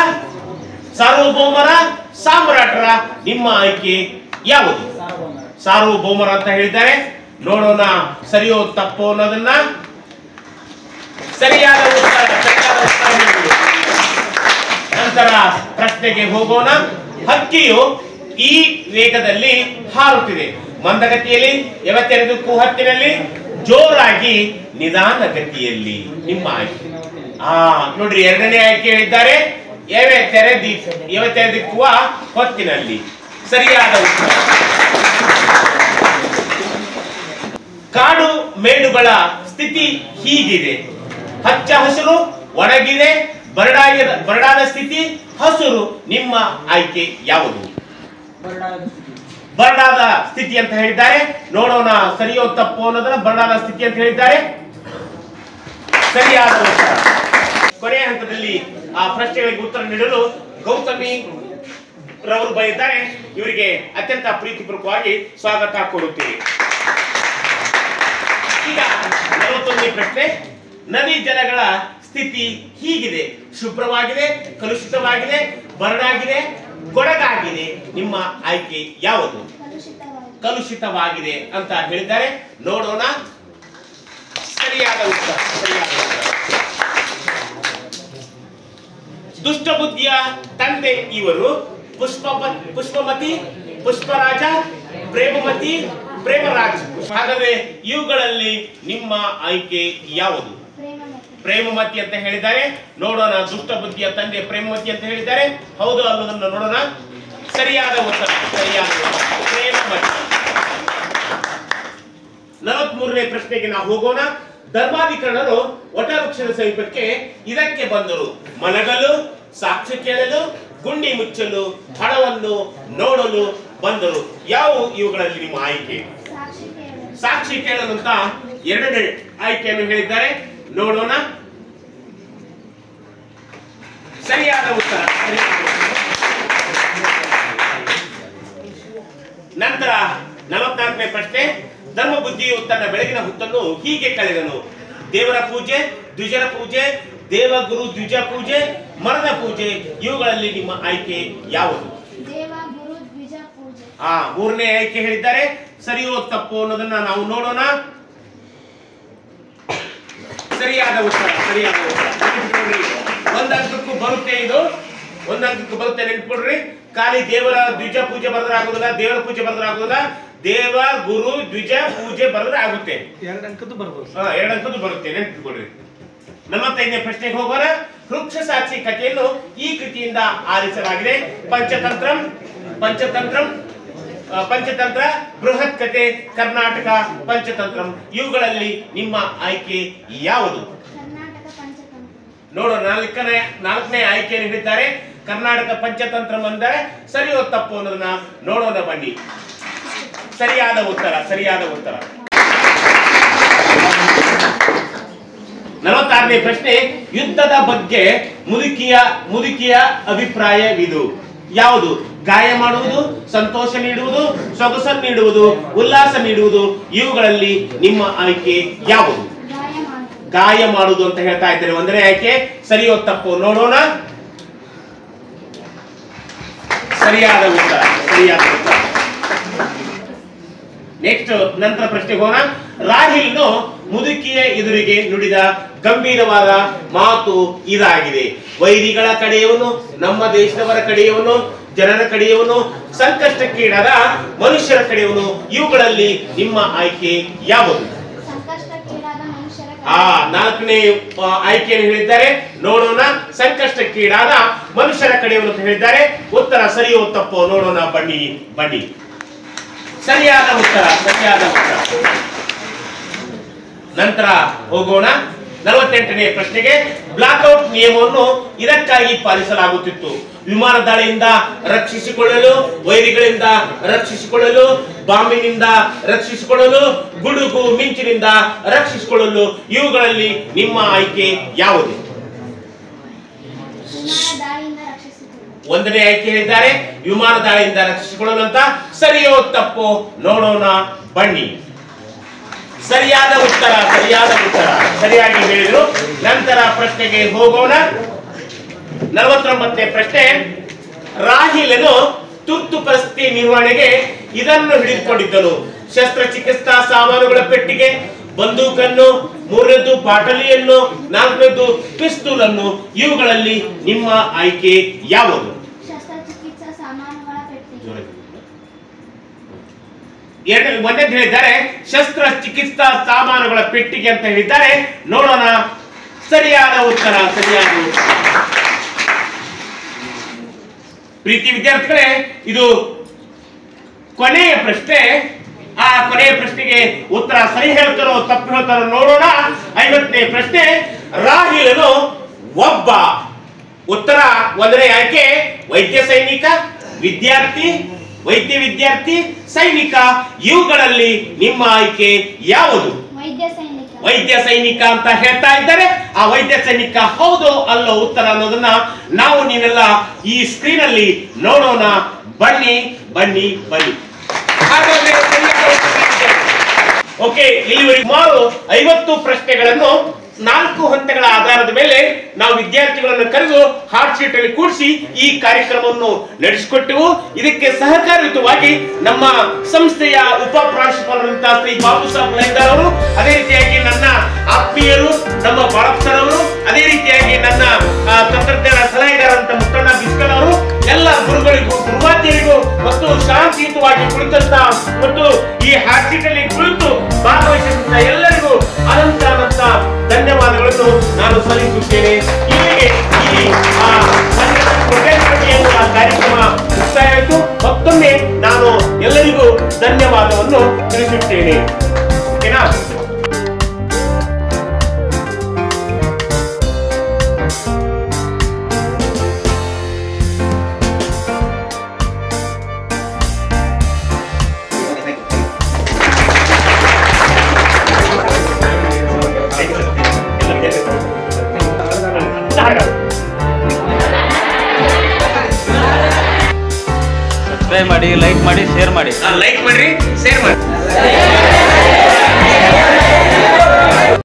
ಸಾರ್ವಭೌಮರ, ಸಾಮ್ರಾಟರ. ನಿಮ್ಮ ಆಯ್ಕೆ ಯಾವುದು? ಸಾರ್ವಭೌಮರ ಅಂತ ಹೇಳಿದ್ದಾರೆ. ನೋಡೋಣ ಸರಿಯೋ ತಪ್ಪು ಅನ್ನೋದನ್ನ. ಸರಿಯಾದ ಉತ್ತರ. ಸರಿಯಾದ ಉತ್ತರ. ನಂತರ ಪ್ರಶ್ನೆಗೆ ಹೋಗೋಣ. ಹಕ್ಕಿಯು ಈ ವೇಗದಲ್ಲಿ ಹಾರುತ್ತಿದೆ, ಮಂದಗತಿಯಲ್ಲಿ, ಎವತ್ತೆರೆದು ಕೂಹತ್ತಿನಲ್ಲಿ, ಜೋರಾಗಿ, ನಿಧಾನ ಗತಿಯಲ್ಲಿ. ನಿಮ್ಮ ಆಯ್ಕೆ ನೋಡ್ರಿ ಎರಡನೇ ಆಯ್ಕೆ ಹೇಳಿದ್ದಾರೆ. ಎವತ್ತೆರೆದಿಕ್ಕುವ ಹೊತ್ತಿನಲ್ಲಿ. ಸರಿಯಾದ ಉತ್ತರ. ಕಾಡು ಮೇಡುಗಳ ಸ್ಥಿತಿ ಹೀಗಿದೆ, ಹಚ್ಚ ಹಸಿರು, ಒಣಗಿದೆ, ಬರಡಾದ ಸ್ಥಿತಿ, ಹಸುರು. ನಿಮ್ಮ ಆಯ್ಕೆ ಯಾವುದು? ಬರಡಾದ ಸ್ಥಿತಿ ಅಂತ ಹೇಳಿದ್ದಾರೆ. ನೋಡೋಣ ಸರಿಯೋ ತಪ್ಪು ಅನ್ನೋದನ್ನ. ಬರಡಾದ ಸ್ಥಿತಿ ಅಂತ ಹೇಳಿದ್ದಾರೆ. ಸರಿಯಾದ ಉತ್ತರ. ಕೊನೆಯ ಹಂತದಲ್ಲಿ ಆ ಪ್ರಶ್ನೆಗಳಿಗೆ ಉತ್ತರ ನೀಡಲು ಗೌತಮಿ ರವರು ಬಯಸಿದ್ದಾರೆ. ಇವರಿಗೆ ಅತ್ಯಂತ ಪ್ರೀತಿಪೂರ್ವಕವಾಗಿ ಸ್ವಾಗತ ಕೊಡುತ್ತೇವೆ. ಈಗ 41ನೇ ಪ್ರಶ್ನೆ. ನದಿ ಜಲಗಳ ಸ್ಥಿತಿ ಹೀಗಿದೆ, ಶುಭ್ರವಾಗಿದೆ, ಕಲುಷಿತವಾಗಿದೆ, ಬರಡಾಗಿದೆ, ಕೊಡಗಾಗಿದೆ. ನಿಮ್ಮ ಆಯ್ಕೆ ಯಾವುದು? ಕಲುಷಿತವಾಗಿದೆ ಅಂತ ಹೇಳಿದ್ದಾರೆ. ನೋಡೋಣ ಸರಿಯಾದ ಉತ್ತರ. ಸರಿಯಾದ ಉತ್ತರ. ದುಷ್ಟಬುದ್ಧಿಯ ತಂದೆ ಇವರು. ಪುಷ್ಪಮತಿ, ಪುಷ್ಪರಾಜ, ಪ್ರೇಮಮತಿ, ಪ್ರೇಮರಾಜ್. ಹಾಗಾದ್ರೆ ಇವುಗಳಲ್ಲಿ ನಿಮ್ಮ ಆಯ್ಕೆ ಯಾವುದು? ಪ್ರೇಮಮತಿ ಅಂತ ಹೇಳಿದ್ದಾರೆ. ನೋಡೋಣ ದುಷ್ಟಬುದ್ಧಿಯ ತಂದೆ ಪ್ರೇಮಮತಿ ಅಂತ ಹೇಳಿದ್ದಾರೆ. ಹೌದು ಅನ್ನೋದನ್ನು ನೋಡೋಣ. ಸರಿಯಾದ ಉತ್ತರ. ಸರಿಯಾದ ಉತ್ತರ. ಪ್ರೇಮಮತಿ. 43ನೇ ಪ್ರಶ್ನೆಗೆ ನಾವು ಹೋಗೋಣ. ಧರ್ಮಾಧಿಕರಣರು ವಟವೃಕ್ಷದ ಸಮೀಪಕ್ಕೆ ಇದಕ್ಕೆ ಬಂದರು, ಮಲಗಲು, ಸಾಕ್ಷ್ಯ ಕೇಳಲು, ಗುಂಡಿ ಮುಚ್ಚಲು, ಹಣವನ್ನು ನೋಡಲು ಬಂದರು. ಯಾವ ಇವುಗಳಲ್ಲಿ ನಿಮ್ಮ ಆಯ್ಕೆ? ಸಾಕ್ಷಿ ಕೇಳಲು ಅಂತ ಎರಡನೇ ಆಯ್ಕೆಯನ್ನು ಹೇಳಿದ್ದಾರೆ. ನೋಡೋಣ ಸರಿಯಾದ ಉತ್ತರ. ನಂತರ 44ನೇ ಪ್ರಶ್ನೆ, ಧರ್ಮ ಬುದ್ಧಿಯು ತನ್ನ ಬೆಳಗಿನ ಹೊತ್ತನ್ನು ಹೀಗೆ ಕಳೆದನು. ದೇವರ ಪೂಜೆ, ದ್ವಿಜರ ಪೂಜೆ, ದೇವ ಗುರು ದ್ವಿಜ ಪೂಜೆ, ಮರದ ಪೂಜೆ, ಇವುಗಳಲ್ಲಿ ನಿಮ್ಮ ಆಯ್ಕೆ ಯಾವುದು? ಮೂರನೇ ಆಯ್ಕೆ ಹೇಳಿದ್ದಾರೆ. ಸರಿಯೋ ತಪ್ಪು ಅನ್ನೋದನ್ನ ನಾವು ನೋಡೋಣ. ಸರಿಯಾದ ಉತ್ತರ. ಒಂದಂಕಕ್ಕೂ ಬರುತ್ತೆ, ಇದು ಒಂದಂಕಕ್ಕೂ ಬರುತ್ತೆ, ನೆನ್ಪಿಡ್ರಿ. ಖಾಲಿ ದೇವರ ದ್ವಿಜ ಪೂಜೆ ಬರೆದ್ರೆ ಆಗೋದಿಲ್ಲ, ದೇವರ ಪೂಜೆ ಬರೆದ್ರೆ ಆಗೋದಿಲ್ಲ. ದೇವ ಗುರು ದ್ವಿಜ ಪೂಜೆ ಬರೆದ್ರೆ ಆಗುತ್ತೆ. 2 ಅಂಕದ್ದು ಬರ್ಬೋದು. 2 ಅಂಕದ್ದು ಬರುತ್ತೆ, ನೆನ್ಪಿಟ್ಕೊಡ್ರಿ. 45ನೇ ಪ್ರಶ್ನೆಗೆ ಹೋಗೋಣ. ವೃಕ್ಷ ಸಾಕ್ಷಿ ಕಥೆಯನ್ನು ಈ ಕೃತಿಯಿಂದ ಆರಿಸಲಾಗಿದೆ. ಪಂಚತಂತ್ರ, ಬೃಹತ್ ಕಥೆ, ಕರ್ನಾಟಕ ಪಂಚತಂತ್ರ, ಇವುಗಳಲ್ಲಿ ನಿಮ್ಮ ಆಯ್ಕೆ ಯಾವುದು? ನೋಡೋಣ. 4ನೇ ಆಯ್ಕೆಯನ್ನು ಹೇಳಿದ್ದಾರೆ. ಕರ್ನಾಟಕ ಪಂಚತಂತ್ರ ಅಂದರೆ ಸರಿಯೋ ತಪ್ಪು ಅನ್ನೋದನ್ನ ನೋಡೋಣ ಬನ್ನಿ. ಸರಿಯಾದ ಉತ್ತರ. 46ನೇ ಪ್ರಶ್ನೆ, ಯುದ್ಧದ ಬಗ್ಗೆ ಮುದುಕಿಯ ಅಭಿಪ್ರಾಯವಿದು. ಯಾವುದು? ಗಾಯ ಮಾಡುವುದು, ಸಂತೋಷ ನೀಡುವುದು, ಸೊಗಸನ್ನು ನೀಡುವುದು, ಉಲ್ಲಾಸ ನೀಡುವುದು, ಇವುಗಳಲ್ಲಿ ನಿಮ್ಮ ಆಯ್ಕೆ ಯಾವುದು? ಗಾಯ ಮಾಡುವುದು ಅಂತ ಹೇಳ್ತಾ ಇದ್ದಾರೆ. 1ನೇ ಆಯ್ಕೆ. ಸರಿಯೋ ತಪ್ಪು ನೋಡೋಣ. ಸರಿಯಾದ ಉತ್ತರ. ನೆಕ್ಸ್ಟ್, ನಂತರ ಪ್ರಶ್ನೆಗೆ ಹೋಗೋಣ. ರಾಹಿಲ್ನು ಮುದುಕಿಯ ಎದುರಿಗೆ ನುಡಿದ ಗಂಭೀರವಾದ ಮಾತು ಇದಾಗಿದೆ. ವೈರಿಗಳ ಕಡೆಯವನು, ನಮ್ಮ ದೇಶದವರ ಕಡೆಯವನು, ಜನರ ಕಡೆಯವನು, ಸಂಕಷ್ಟಕ್ಕೀಡಾದ ಮನುಷ್ಯರ ಕಡೆಯವನು, ಇವುಗಳಲ್ಲಿ ನಿಮ್ಮ ಆಯ್ಕೆ ಯಾವುದು? 4ನೇ ಆಯ್ಕೆಯನ್ನು ಹೇಳಿದ್ದಾರೆ. ನೋಡೋಣ. ಸಂಕಷ್ಟಕ್ಕೀಡಾದ ಮನುಷ್ಯರ ಕಡೆಯವನು ಅಂತ ಹೇಳಿದ್ದಾರೆ. ಉತ್ತರ ಸರಿಯೋ ತಪ್ಪು ನೋಡೋಣ ಬನ್ನಿ. ಸರಿಯಾದ ಉತ್ತರ. ನಂತರ ಹೋಗೋಣ. 48ನೇ ಪ್ರಶ್ನೆಗೆ, ಬ್ಲಾಕ್ಔಟ್ ನಿಯಮವನ್ನು ಇದಕ್ಕಾಗಿ ಪಾಲಿಸಲಾಗುತ್ತಿತ್ತು. ವಿಮಾನ ದಾಳಿಯಿಂದ ರಕ್ಷಿಸಿಕೊಳ್ಳಲು, ವೈರಿಗಳಿಂದ ರಕ್ಷಿಸಿಕೊಳ್ಳಲು, ಬಾಂಬಿನಿಂದ ರಕ್ಷಿಸಿಕೊಳ್ಳಲು, ಗುಡುಗು ಮಿಂಚಿನಿಂದ ರಕ್ಷಿಸಿಕೊಳ್ಳಲು, ಇವುಗಳಲ್ಲಿ ನಿಮ್ಮ ಆಯ್ಕೆ ಯಾವುದು? 1ನೇ ಆಯ್ಕೆ ಹೇಳಿದ್ದಾರೆ. ವಿಮಾನ ದಾಳಿಯಿಂದ ರಕ್ಷಿಸಿಕೊಳ್ಳಲು ಅಂತ. ಸರಿಯೋ ತಪ್ಪು ನೋಡೋಣ ಬನ್ನಿ. ಸರಿಯಾದ ಉತ್ತರ. ಸರಿಯಾಗಿ ಹೇಳಿದ್ರು. ನಂತರ ಪ್ರಶ್ನೆಗೆ ಹೋಗೋಣ. 49ನೇ ಪ್ರಶ್ನೆ, ರಾಹಿಲನು ತುರ್ತು ಪರಿಸ್ಥಿತಿ ನಿರ್ವಹಣೆಗೆ ಇದನ್ನು ಹಿಡಿದುಕೊಂಡಿದ್ದನು. ಶಸ್ತ್ರಚಿಕಿತ್ಸಾ ಸಾಮಾನುಗಳ ಪೆಟ್ಟಿಗೆ, ಬಂದೂಕನ್ನು, 3ನೇದು ಬಾಟಲಿಯನ್ನು, 4ನೇದು ಪಿಸ್ತೂಲ್ ಅನ್ನು, ಇವುಗಳಲ್ಲಿ ನಿಮ್ಮ ಆಯ್ಕೆ ಯಾವುದು? 1ನೇದು ಹೇಳಿದ್ದಾರೆ ಶಸ್ತ್ರಚಿಕಿತ್ಸಾ ಸಾಮಾನುಗಳ ಪೆಟ್ಟಿಗೆ ಅಂತ ಹೇಳಿದ್ದಾರೆ. ನೋಡೋಣ. ಸರಿಯಾದ ಉತ್ತರ. ಪ್ರೀತಿ ವಿದ್ಯಾರ್ಥಿಗಳೇ, ಇದು ಕೊನೆಯ ಪ್ರಶ್ನೆ. ಆ ಕೊನೆಯ ಪ್ರಶ್ನೆಗೆ ಉತ್ತರ ಸರಿ ಹೇಳ್ತಾರೋ ತಪ್ಪು ಹೇಳ್ತಾರೋ ನೋಡೋಣ. 50ನೇ ಪ್ರಶ್ನೆ, ರಾಹಿಲನು ಒಬ್ಬ. ಉತ್ತರ 1ನೇ ಆಯ್ಕೆ. ವೈದ್ಯ ಸೈನಿಕ, ವಿದ್ಯಾರ್ಥಿ, ಸೈನಿಕ, ಇವುಗಳಲ್ಲಿ ನಿಮ್ಮ ಆಯ್ಕೆ ಯಾವುದು? ವೈದ್ಯ ಸೈನಿಕ ಅಂತ ಹೇಳ್ತಾ ಇದ್ದಾರೆ. ಆ ವೈದ್ಯ ಸೈನಿಕ ಹೌದು ಅಲ್ಲೋ ಉತ್ತರ ಅನ್ನೋದನ್ನ ನಾವು ನೀವೆಲ್ಲ ಈ ಸ್ಕ್ರೀನ್ ಅಲ್ಲಿ ನೋಡೋಣ ಬನ್ನಿ. ಓಕೆ, ಇಲ್ಲಿವರೆಗೆ ಸುಮಾರು 50 ಪ್ರಶ್ನೆಗಳನ್ನು 4 ಹಂತಗಳ ಆಧಾರದ ಮೇಲೆ ನಾವು ವಿದ್ಯಾರ್ಥಿಗಳನ್ನು ಕರೆದು ಹಾರ್ಟ್ ಶೀಟ್ ಅಲ್ಲಿ ಕೂಡಿಸಿ ಈ ಕಾರ್ಯಕ್ರಮವನ್ನು ನಡೆಸಿಕೊಟ್ಟೆವು. ಇದಕ್ಕೆ ಸಹಕಾರಯುತವಾಗಿ ನಮ್ಮ ಸಂಸ್ಥೆಯ ಉಪ ಪ್ರಾಂಶುಪಾಲರಂತಹ ಶ್ರೀ ಬಾಬು ಸಾಹೇಬ್ ಲೈಂದಾರ್ ಅವರು, ಅದೇ ರೀತಿಯಾಗಿ ನನ್ನ ಆತ್ಮೀಯರು ನಮ್ಮ ಬಾಳಪ್ಪ ಅವರು, ಅದೇ ರೀತಿಯಾಗಿ ನನ್ನ ತಂತ್ರಜ್ಞಾನ ಸಲಹೆಗಾರಂತ ಮುತ್ತಣ್ಣ ಬಿಸ್ಕಲ್ ಅವರು, ಎಲ್ಲ ಗುರುಗಳಿಗೂ, ಗುರುವಾಚಾರ್ಯರಿಗೂ ಮತ್ತು ಶಾಂತಿಯುತವಾಗಿ ಕುಳಿತಂತ ಮತ್ತು ಈ ಹಾರ್ಟ್ ಶೀಟ್ ಅಲ್ಲಿ ಕುಳಿತು ಭಾಗವಹಿಸಿದಂತ ಎಲ್ಲರಿಗೂ ಅನಂತ ಧನ್ಯವಾದಗಳನ್ನು ನಾನು ಸಲ್ಲಿಸುತ್ತೇನೆ. ಇಲ್ಲಿಗೆ ಈ ಕಾರ್ಯಕ್ರಮ ಮುಕ್ತಾಯವಾಯಿತು. ಮತ್ತೊಮ್ಮೆ ನಾನು ಎಲ್ಲರಿಗೂ ಧನ್ಯವಾದವನ್ನು ತಿಳಿಸುತ್ತೇನೆ. ಓಕೆನಾ? ಸಬ್ಸ್ಕ್ರೈಬ್ ಮಾಡಿ, ಲೈಕ್ ಲೈಕ್ ಮಾಡಿ ಶೇರ್ ಮಾಡಿ ಲೈಕ್ ಮಾಡ್ರಿ, ಶೇರ್ ಮಾಡಿ.